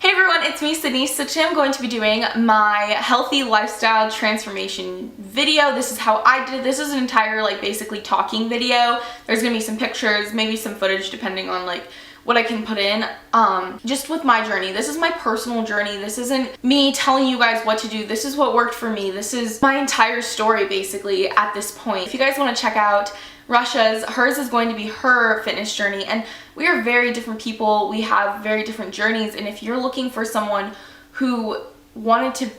Hey everyone, it's me, Sydney. So today I'm going to be doing my healthy lifestyle transformation video. This is how I did it. This is an entire basically talking video. There's gonna be some pictures, maybe some footage depending on what I can put in, just with my journey. This is my personal journey. This isn't me telling you guys what to do. This is what worked for me. This is my entire story basically at this point. If you guys want to check out hers is going to be her fitness journey, and we are very different people. We have very different journeys, and if you're looking for someone who wanted to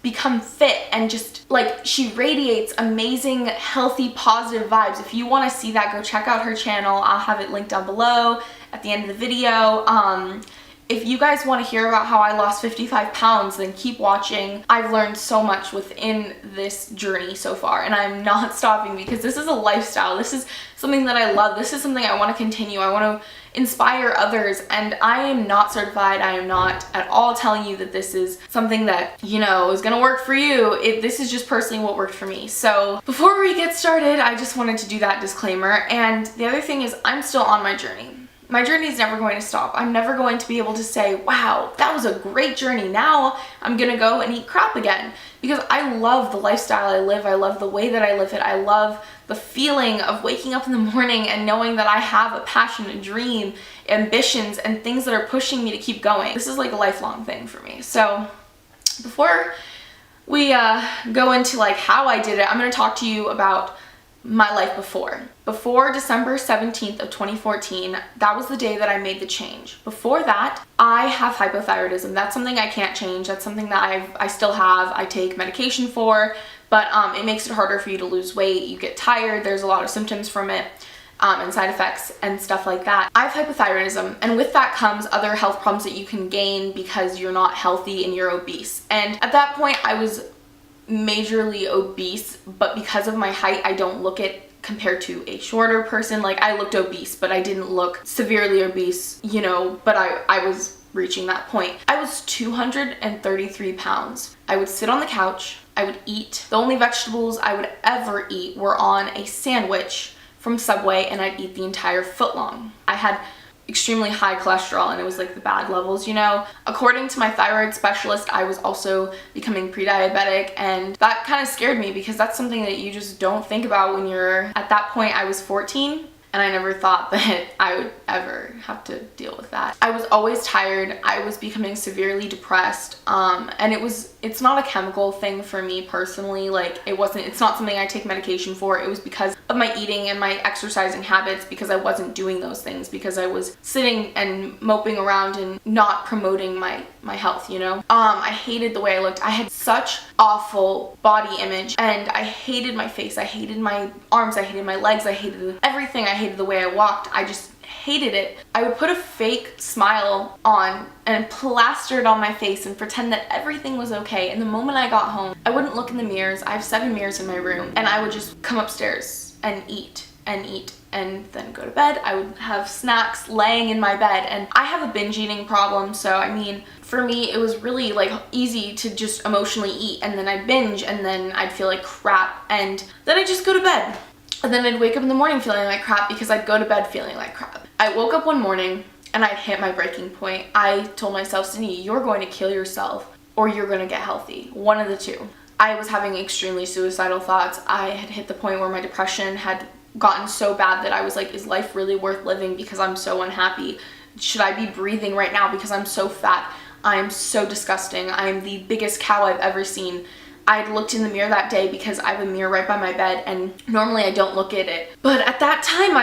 become fit and just she radiates amazing, healthy, positive vibes, if you want to see that, go check out her channel. I'll have it linked down below at the end of the video. If you guys want to hear about how I lost 55 pounds, then keep watching. I've learned so much within this journey so far, and I'm not stopping because this is a lifestyle. This is something that I love. This is something I want to continue. I want to inspire others, and I am not certified. I am not at all telling you that this is something that, is going to work for you. This is just personally what worked for me. So before we get started, I just wanted to do that disclaimer. And the other thing is, I'm still on my journey. My journey is never going to stop. I'm never going to be able to say, wow, that was a great journey. Now I'm going to go and eat crap again, because I love the lifestyle I live. I love the way that I live it. I love the feeling of waking up in the morning and knowing that I have a passion, a dream, ambitions, and things that are pushing me to keep going. This is like a lifelong thing for me. So before we go into how I did it, I'm going to talk to you about my life before December 17th of 2014. That was the day that I made the change. Before that, I have hypothyroidism. That's something I can't change. That's something that I still have. I take medication for, but it makes it harder for you to lose weight. You get tired. There's a lot of symptoms from it, and side effects and stuff like that. I have hypothyroidism, and with that comes other health problems that you can gain because you're not healthy and you're obese. And at that point, I was majorly obese, but because of my height, I don't look it compared to a shorter person. I looked obese, but I didn't look severely obese, but I was reaching that point. I was 233 pounds. I would sit on the couch, I would eat. The only vegetables I would ever eat were on a sandwich from Subway, and I'd eat the entire foot long. I had extremely high cholesterol, and it was the bad levels, According to my thyroid specialist, I was also becoming pre-diabetic, and that kind of scared me because that's something that you just don't think about when you're at that point. I was 14, and I never thought that I would ever have to deal with that. I was always tired. I was becoming severely depressed, and it's not a chemical thing for me personally. It's not something I take medication for. It was because of my eating and my exercising habits, because I wasn't doing those things, because I was sitting and moping around and not promoting my health, I hated the way I looked. I had such awful body image, and I hated my face. I hated my arms. I hated my legs. I hated everything. I hated the way I walked. I just hated it. I would put a fake smile on and plaster it on my face and pretend that everything was okay. And the moment I got home, I wouldn't look in the mirrors. I have 7 mirrors in my room, and I would just come upstairs and eat and then go to bed. I would have snacks laying in my bed, and I have a binge eating problem, so for me it was really easy to just emotionally eat, and then I'd binge, and then I'd feel like crap, and then I'd just go to bed. And then I'd wake up in the morning feeling like crap because I'd go to bed feeling like crap. I woke up one morning and I'd hit my breaking point. I told myself, Sydney, you're going to kill yourself or you're going to get healthy. One of the two. I was having extremely suicidal thoughts. I had hit the point where my depression had gotten so bad that I was like, is life really worth living because I'm so unhappy? Should I be breathing right now because I'm so fat? I'm so disgusting. I'm the biggest cow I've ever seen. I looked in the mirror that day because I have a mirror right by my bed, and normally I don't look at it. But at that time,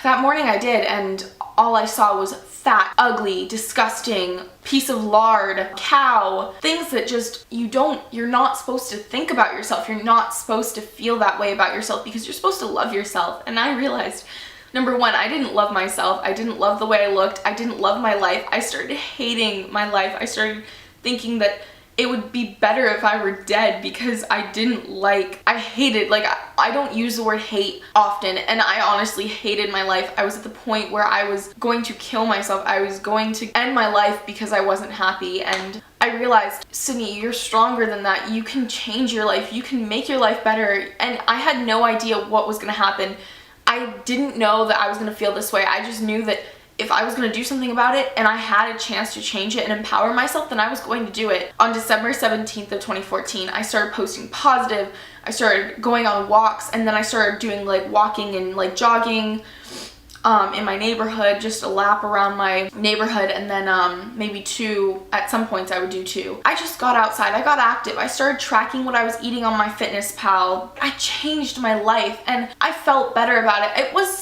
that morning I did, and all I saw was fat, ugly, disgusting, piece of lard, cow, things that just, you're not supposed to think about yourself. You're not supposed to feel that way about yourself because you're supposed to love yourself. And I realized, number one, I didn't love myself. I didn't love the way I looked. I didn't love my life. I started hating my life. I started thinking that it would be better if I were dead because I hated, I don't use the word hate often, and I honestly hated my life. I was at the point where I was going to kill myself. I was going to end my life because I wasn't happy, and I realized, Sydney, you're stronger than that. You can change your life. You can make your life better. And I had no idea what was going to happen. I didn't know that I was going to feel this way. I just knew that if I was going to do something about it and I had a chance to change it and empower myself, then I was going to do it. On December 17th of 2014, I started posting positive. I started going on walks, and then I started doing like walking and like jogging in my neighborhood, just a lap around my neighborhood, and then maybe at some points I would do 2. I just got outside, I got active, I started tracking what I was eating on my MyFitnessPal. I changed my life and I felt better about it. It was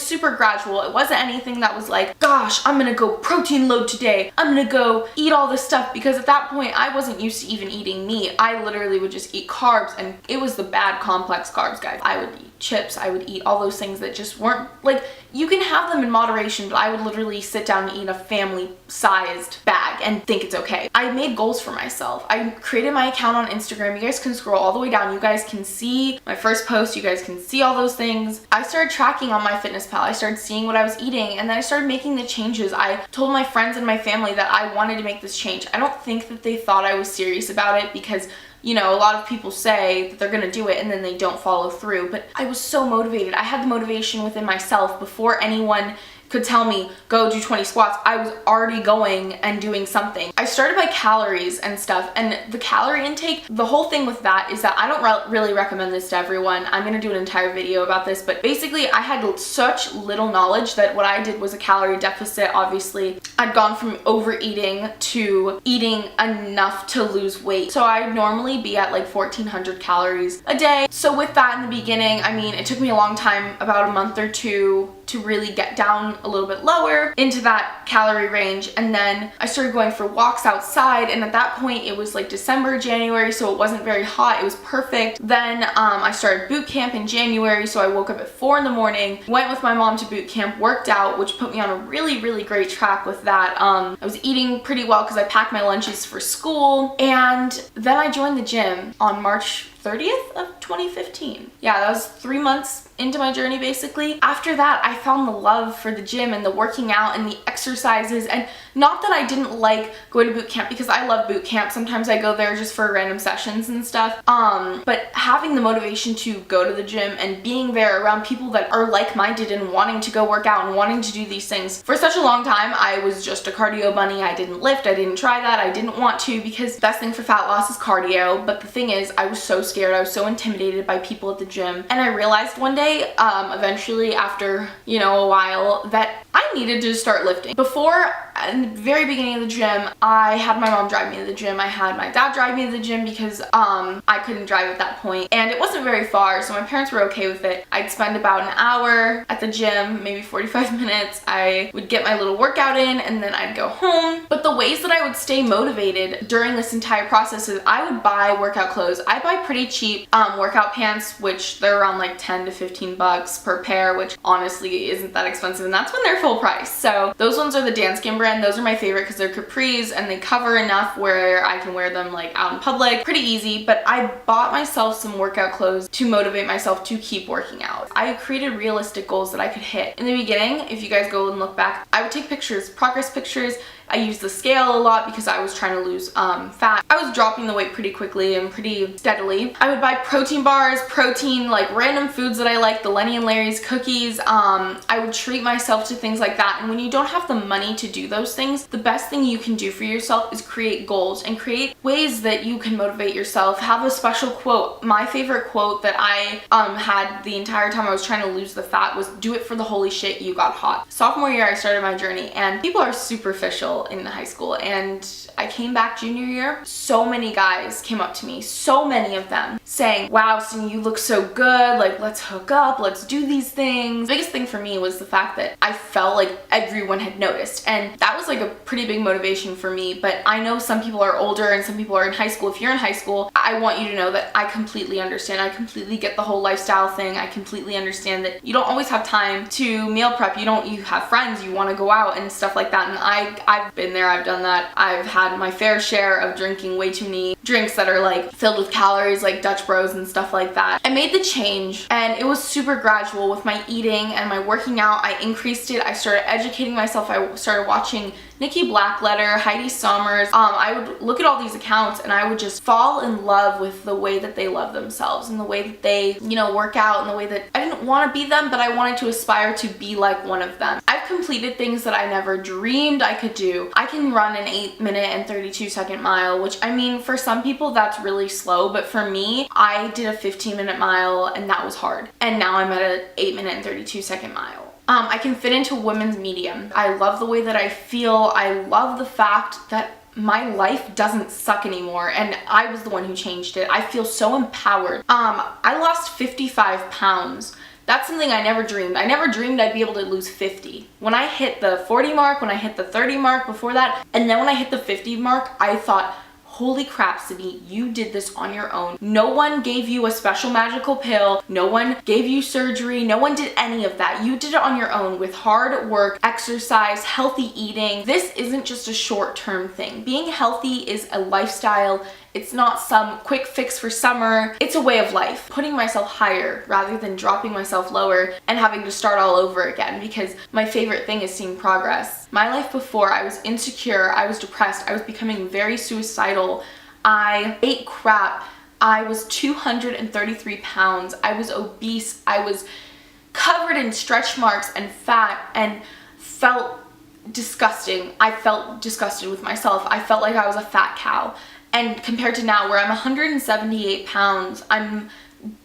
super gradual. It wasn't anything that was like, gosh, I'm gonna go protein load today, I'm gonna go eat all this stuff, because at that point I wasn't used to even eating meat. I literally would just eat carbs, and it was the bad complex carbs, guys. I would eat chips, I would eat all those things that just weren't like, you can have them in moderation, but I would literally sit down and eat a family-sized bag and think it's okay. I made goals for myself. I created my account on Instagram. You guys can scroll all the way down. You guys can see my first post. You guys can see all those things. I started tracking on MyFitnessPal. I started seeing what I was eating, and then I started making the changes. I told my friends and my family that I wanted to make this change. I don't think that they thought I was serious about it, because you know, a lot of people say that they're gonna do it and then they don't follow through, but I was so motivated. I had the motivation within myself before anyone could tell me, go do 20 squats. I was already going and doing something. I started by calories and stuff, and the calorie intake, the whole thing with that is that I don't really recommend this to everyone. I'm gonna do an entire video about this, but basically I had such little knowledge that what I did was a calorie deficit. Obviously, I'd gone from overeating to eating enough to lose weight. So I'd normally be at like 1,400 calories a day. So with that in the beginning, I mean, it took me a long time, about a month or 2, to really get down a little bit lower into that calorie range. And then I started going for walks outside, and at that point it was like December, January, so it wasn't very hot. It was perfect. Then I started boot camp in January, so I woke up at 4 in the morning, went with my mom to boot camp, worked out, which put me on a really great track with that. I was eating pretty well because I packed my lunches for school, and then I joined the gym on March 30th of 2015. Yeah, that was 3 months into my journey basically. After that, I found the love for the gym and the working out and the exercises, and not that I didn't like going to boot camp, because I love boot camp. Sometimes I go there just for random sessions and stuff. But having the motivation to go to the gym and being there around people that are like-minded and wanting to go work out and wanting to do these things. For such a long time, I was just a cardio bunny. I didn't lift, I didn't try that, I didn't want to, because the best thing for fat loss is cardio. But the thing is, I was so scared, I was so intimidated by people at the gym. And I realized one day, eventually after, you know, a while, that I needed to start lifting. Before, in the very beginning of the gym, I had my mom drive me to the gym. I had my dad drive me to the gym because I couldn't drive at that point, and it wasn't very far, so my parents were okay with it. I'd spend about an hour at the gym, maybe 45 minutes. I would get my little workout in, and then I'd go home. But the ways that I would stay motivated during this entire process is I would buy workout clothes. I buy pretty cheap workout pants, which they're around like 10 to 15 bucks per pair, which honestly isn't that expensive, and that's when they're full price. So those ones are the Danskin brand. Those are my favorite because they're capris and they cover enough where I can wear them like out in public. Pretty easy. But I bought myself some workout clothes to motivate myself to keep working out. I created realistic goals that I could hit. In the beginning, if you guys go and look back, I would take pictures, progress pictures. I used the scale a lot because I was trying to lose fat. I was dropping the weight pretty quickly and pretty steadily. I would buy protein bars, like random foods that I like, the Lenny and Larry's cookies. I would treat myself to things like that. And when you don't have the money to do those things, the best thing you can do for yourself is create goals and create ways that you can motivate yourself. Have a special quote. My favorite quote that I had the entire time I was trying to lose the fat was, "Do it for the holy shit, you got hot." Sophomore year, I started my journey, and people are superficial in high school, and I came back junior year. So many guys came up to me, so many of them, saying, "Wow, Cindy, you look so good, like let's hook up, let's do these things." The biggest thing for me was the fact that I felt like everyone had noticed, and that was like a pretty big motivation for me. But I know some people are older and some people are in high school. If you're in high school, I want you to know that I completely understand. I completely get the whole lifestyle thing. I completely understand that you don't always have time to meal prep. You have friends, you want to go out and stuff like that, and I've been there, I've done that. I've had my fair share of drinking way too many drinks that are like filled with calories, like Dutch Bros and stuff like that. I made the change, and it was super gradual with my eating and my working out. I increased it. I started educating myself. I started watching Nikki Blackletter, Heidi Sommers. I would look at all these accounts and I would just fall in love with the way that they love themselves and the way that they, you know, work out, and the way that I didn't want to be them, but I wanted to aspire to be like one of them. I've completed things that I never dreamed I could do. I can run an 8-minute and 32-second mile, which, I mean, for some people that's really slow, but for me, I did a 15-minute mile and that was hard. And now I'm at an 8-minute and 32-second mile. I can fit into women's medium. I love the way that I feel. I love the fact that my life doesn't suck anymore, and I was the one who changed it. I feel so empowered. I lost 55 pounds. That's something I never dreamed. I never dreamed I'd be able to lose 50. When I hit the 40 mark, when I hit the 30 mark before that, and then when I hit the 50 mark, I thought, holy crap, Sydney, you did this on your own. No one gave you a special magical pill. No one gave you surgery. No one did any of that. You did it on your own with hard work, exercise, healthy eating. This isn't just a short-term thing. Being healthy is a lifestyle. It's not some quick fix for summer. It's a way of life. Putting myself higher rather than dropping myself lower and having to start all over again, because my favorite thing is seeing progress. My life before, I was insecure, I was depressed, I was becoming very suicidal. I ate crap. I was 233 pounds. I was obese. I was covered in stretch marks and fat and felt disgusting. I felt disgusted with myself. I felt like I was a fat cow. And compared to now, where I'm 178 pounds, I'm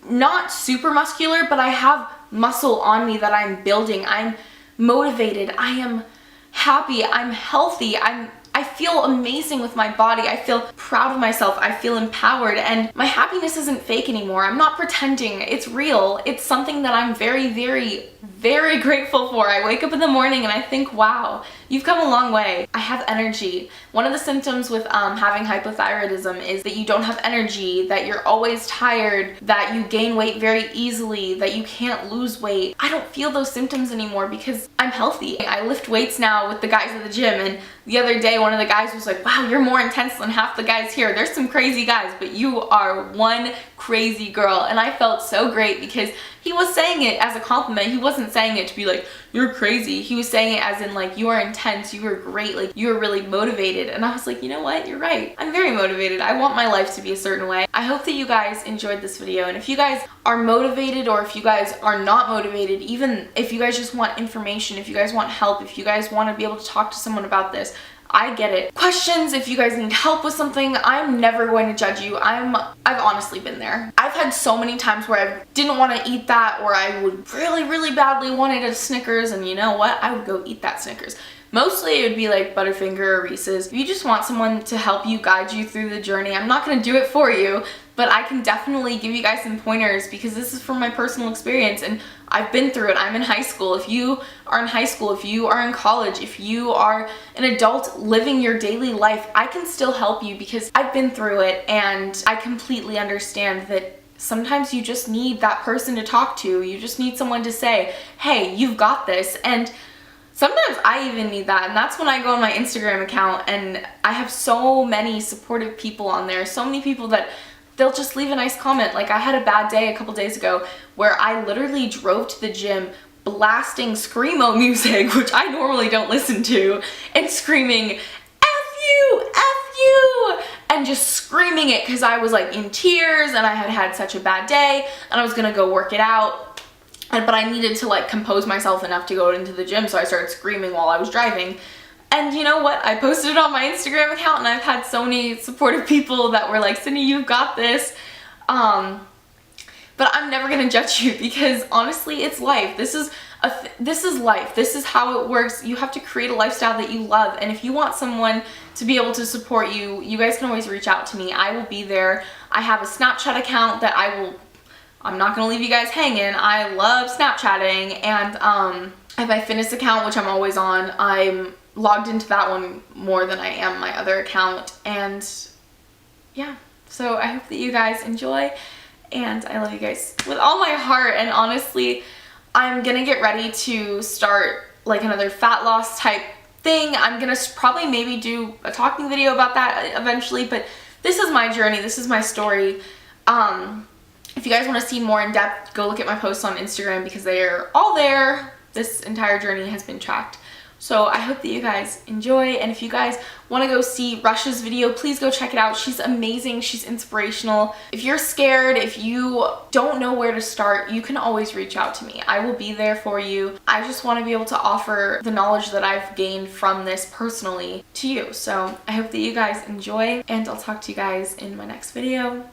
not super muscular, but I have muscle on me that I'm building. I'm motivated. I am happy. I'm healthy. I feel amazing with my body. I feel proud of myself. I feel empowered, and my happiness isn't fake anymore. I'm not pretending. It's real. It's something that I'm very, very, very grateful for. I wake up in the morning and I think, wow, you've come a long way. I have energy. One of the symptoms with having hypothyroidism is that you don't have energy, that you're always tired, that you gain weight very easily, that you can't lose weight. I don't feel those symptoms anymore because I'm healthy. I lift weights now with the guys at the gym, and the other day one of the guys was like, wow, you're more intense than half the guys here. There's some crazy guys, but you are one crazy girl. And I felt so great because he was saying it as a compliment. He wasn't saying it to be like, you're crazy. He was saying it as in like, you are intense, you are great, like you are really motivated. And I was like, you know what, you're right. I'm very motivated. I want my life to be a certain way. I hope that you guys enjoyed this video, and if you guys are motivated, or if you guys are not motivated, even if you guys just want information, if you guys want help, if you guys want to be able to talk to someone about this, I get it. Questions, if you guys need help with something, I'm never going to judge you. I've honestly been there. I've had so many times where I didn't want to eat that, or I would really, really badly wanted a Snickers, and you know what? I would go eat that Snickers. Mostly it would be like Butterfinger or Reese's. If you just want someone to help you, guide you through the journey, I'm not going to do it for you, but I can definitely give you guys some pointers because this is from my personal experience and I've been through it. I'm in high school. If you are in high school, if you are in college, if you are an adult living your daily life, I can still help you because I've been through it, and I completely understand that sometimes you just need that person to talk to. You just need someone to say, hey, you've got this. And sometimes I even need that, and that's when I go on my Instagram account and I have so many supportive people on there, so many people that they'll just leave a nice comment. Like, I had a bad day a couple days ago where I literally drove to the gym blasting screamo music, which I normally don't listen to, and screaming, F you, F you, and just screaming it because I was like in tears and I had had such a bad day and I was gonna go work it out. But I needed to like compose myself enough to go into the gym, so I started screaming while I was driving. And you know what? I posted it on my Instagram account and I've had so many supportive people that were like, Sydney, you've got this. But I'm never gonna judge you because honestly, it's life. This is life. This is how it works. You have to create a lifestyle that you love. And if you want someone to be able to support you, you guys can always reach out to me. I will be there. I have a Snapchat account that I'm not gonna leave you guys hanging. I love Snapchatting, and I have my fitness account, which I'm always on. I'm logged into that one more than I am my other account, and yeah, so I hope that you guys enjoy, and I love you guys with all my heart. And honestly, I'm gonna get ready to start like another fat loss type thing. I'm gonna probably maybe do a talking video about that eventually, but this is my journey, this is my story. If you guys want to see more in depth, go look at my posts on Instagram because they are all there. This entire journey has been tracked. So I hope that you guys enjoy, and if you guys want to go see Rush's video, please go check it out. She's amazing. She's inspirational. If you're scared, if you don't know where to start, you can always reach out to me. I will be there for you. I just want to be able to offer the knowledge that I've gained from this personally to you. So I hope that you guys enjoy, and I'll talk to you guys in my next video.